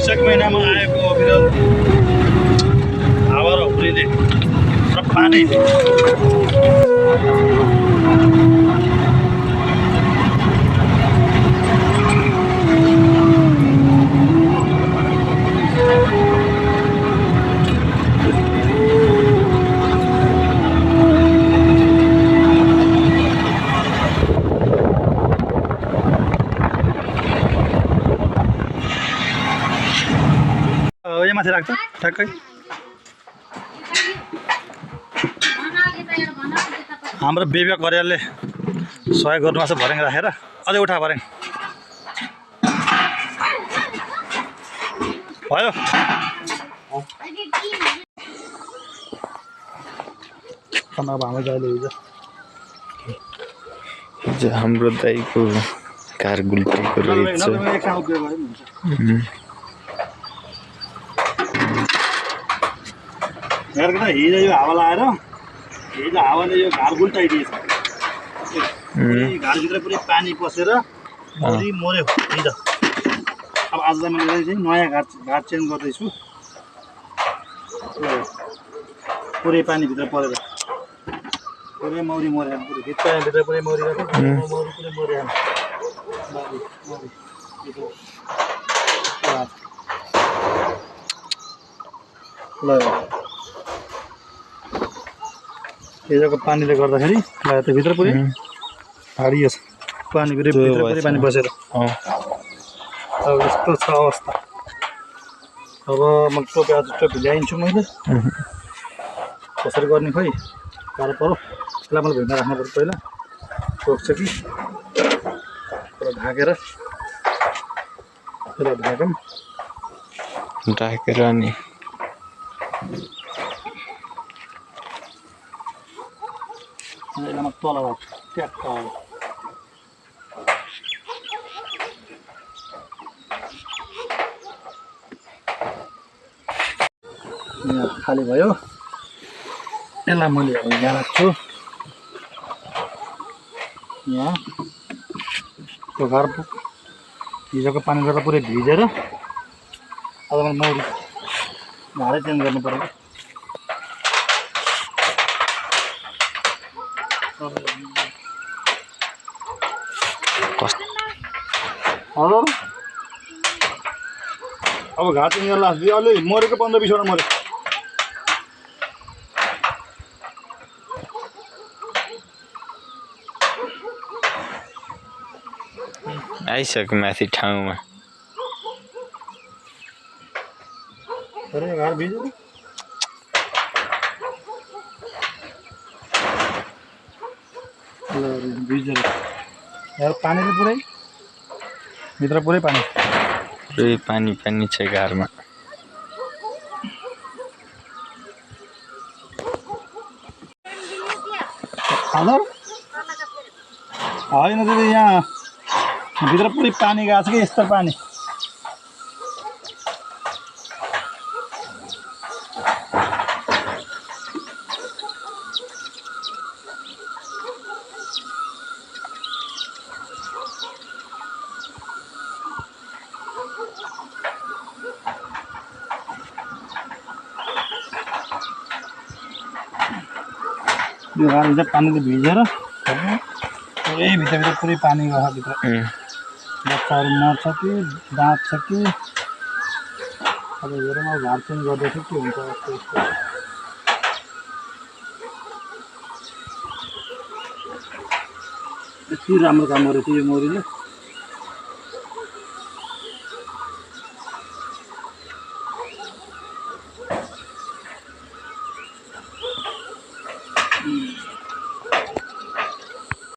वैशाख महिनामा आएको विरल हावा र हुरीले र पानी यो माथि राख्छ ठ्याक्कै हाम्रो बेबी करियालले सहयोग गर्नुभएको छ भर्याङ राखेर अझै उठा भर्याङ भयो अब हाम्रो दाइले हिजो हाम्रो दाइको कार गुल्टीको रहेछ हिजो यो हावा लाएर हिजो हावाले यो घार गुल्टाइदिएछ घरभित्र पुरै पानी पसेर मरि मऱ्यो हिजो अब आजलाई मैले चाहिँ नयाँ घाट चेन्ज गर्दैछु पुरै पानीभित्र परेर पुरै मौरी मऱ्यो पुरै भित्र पुरै मरिरहेको मौरी पुरै मरिहाल्यो ल हिजोको पानीले गर्दाखेरि त्यो भित्र पुरै हारियो छ पानी पुरै पानी बसेर अब यस्तो छ अवस्था अब म टोपी आज टोपी ल्याइन्छु मैले कसरी गर्ने खोइ गाह्रो पऱ्यो यसलाई मैले भुइँमा राख्नु पर्छ पहिला टोक्छ कि पुरा ढाकेर त्यसलाई ढाकौँ ढाकेर अनि यसलाई तल ट्याक्क यहाँ खाली भयो यसलाई मैले यहाँ राख्छु यहाँ त्यो घर हिजोको पानी गर्दा पुरै भिजेर अब मैले मौरी घरै चेन्ज गर्नु पर्यो हजुर अब घाट चेन्ज गर्न लाग्छ अलि मरेको 15-20 वटा मऱ्यो आइसक्यो माथि ठाउँमा अरे घाट भिज्यो भिजेर यहाँ पानीले पुरै भित्र पुरै पानी पानी छ घरमा हजुर होइन दिदी यहाँ भित्र पुरै पानी गएको छ कि यस्तो पानी यो घरभित्र पानीले भिजेर पुरै भित्रभित्र पुरै पानी गयो भित्र बच्चाहरू मर्छ कि बाँच्छ कि अब हेरौँ अब घाट चेन्ज गर्दैछु के हुन्छ यस्तो यति राम्रो काम गरेको थियो यो मौरीले